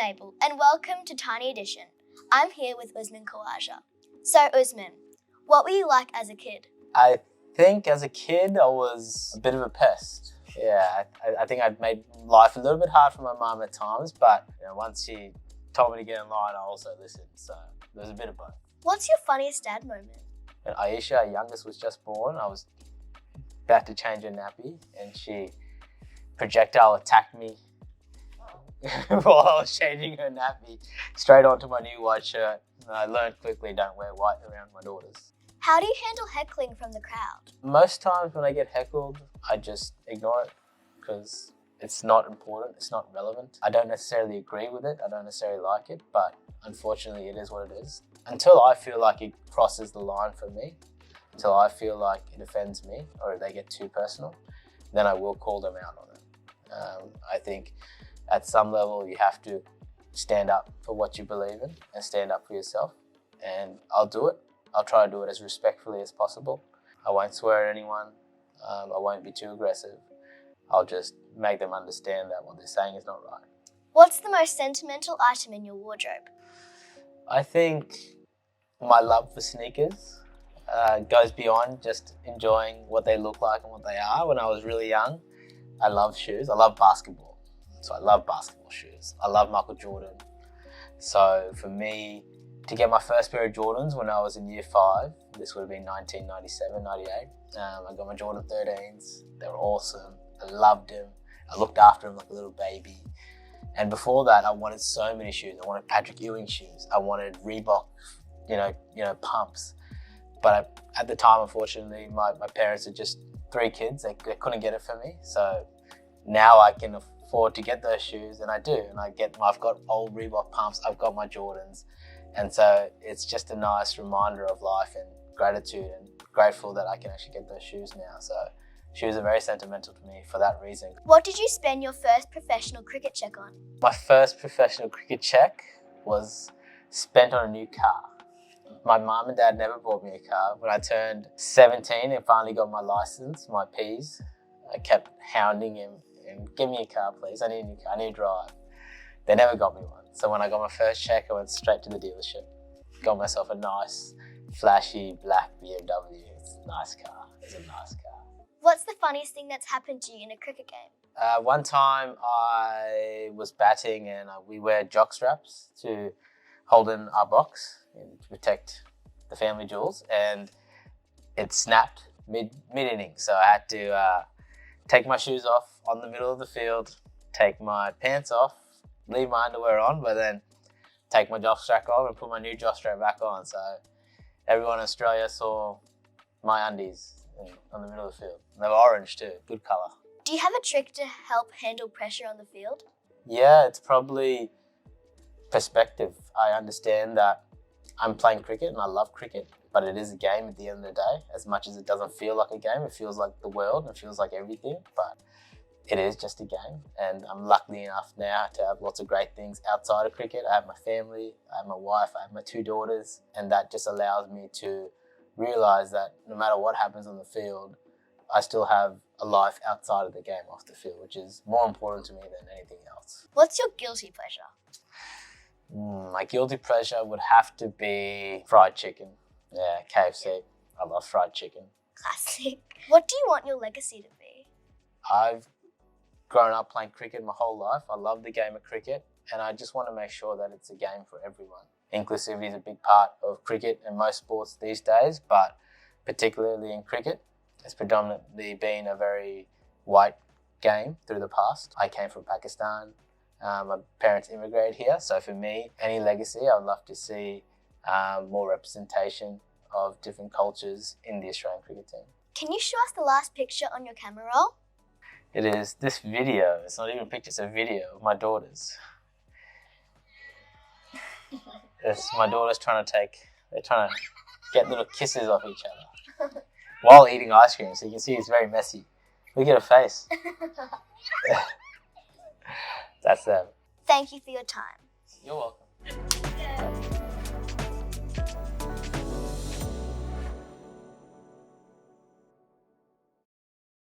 Mabel, and welcome to Tiny Edition. I'm here with Usman Khawaja. So, Usman, what were you like as a kid? I think as a kid, I was a bit of a pest. Yeah, I think I'd made life a little bit hard for my mum at times, but once she told me to get in line, I also listened. So there was a bit of both. What's your funniest dad moment? When Aisha, our youngest, was just born, I was about to change her nappy, and she projectile attacked me while I was changing her nappy straight onto my new white shirt. And I learned quickly, don't wear white around my daughters. How do you handle heckling from the crowd? Most times when I get heckled, I just ignore it because it's not important, it's not relevant. I don't necessarily agree with it, I don't necessarily like it, but unfortunately it is what it is. Until I feel like it crosses the line for me, until I feel like it offends me or they get too personal, then I will call them out on it. I think at some level you have to stand up for what you believe in and stand up for yourself, and I'll do it. I'll try to do it as respectfully as possible. I won't swear at anyone. I won't be too aggressive. I'll just make them understand that what they're saying is not right. What's the most sentimental item in your wardrobe? I think my love for sneakers goes beyond just enjoying what they look like and what they are. When I was really young, I loved shoes. I love basketball. So I love basketball shoes. I love Michael Jordan. So for me, to get my first pair of Jordans when I was in year 5, this would have been 1997, 98. I got my Jordan 13s. They were awesome. I loved them. I looked after them like a little baby. And before that, I wanted so many shoes. I wanted Patrick Ewing shoes. I wanted Reebok, pumps. But at the time, unfortunately, my parents had just 3 kids. They couldn't get it for me. So now I can afford to get those shoes, and I do. And I've got old Reebok pumps. I've got my Jordans. And so it's just a nice reminder of life and gratitude, and grateful that I can actually get those shoes now. So shoes are very sentimental to me for that reason. What did you spend your first professional cricket check on? My first professional cricket check was spent on a new car. My mum and dad never bought me a car. When I turned 17 and finally got my license, my Ps, I kept hounding him and give me a car, please. I need a new car. I need to drive. They never got me one. So when I got my first check, I went straight to the dealership. Got myself a nice, flashy black BMW. It's a nice car. It's a nice car. What's the funniest thing that's happened to you in a cricket game? One time I was batting and we wear jock straps to hold in our box and to protect the family jewels, and it snapped mid-inning. So I had to take my shoes off on the middle of the field, take my pants off, leave my underwear on, but then take my jock strap off and put my new jock strap back on. So everyone in Australia saw my undies on the middle of the field. And they were orange too, good colour. Do you have a trick to help handle pressure on the field? Yeah, it's probably perspective. I understand that I'm playing cricket and I love cricket, but it is a game at the end of the day. As much as it doesn't feel like a game, it feels like the world, it feels like everything, but it is just a game, and I'm lucky enough now to have lots of great things outside of cricket. I have my family, I have my wife, I have my 2 daughters, and that just allows me to realise that no matter what happens on the field, I still have a life outside of the game off the field, which is more important to me than anything else. What's your guilty pleasure? My guilty pleasure would have to be fried chicken. Yeah, KFC. I love fried chicken. Classic. What do you want your legacy to be? I've grown up playing cricket my whole life. I love the game of cricket, and I just want to make sure that it's a game for everyone. Inclusivity is a big part of cricket and most sports these days, but particularly in cricket, it's predominantly been a very white game through the past. I came from Pakistan. My parents immigrated here, so for me, any legacy, I would love to see more representation of different cultures in the Australian cricket team. Can you show us the last picture on your camera roll? It is this video. It's not even a picture, it's a video of my daughters. It's my daughters they're trying to get little kisses off each other while eating ice cream. So you can see it's very messy. Look at her face. That's them. Thank you for your time. You're welcome.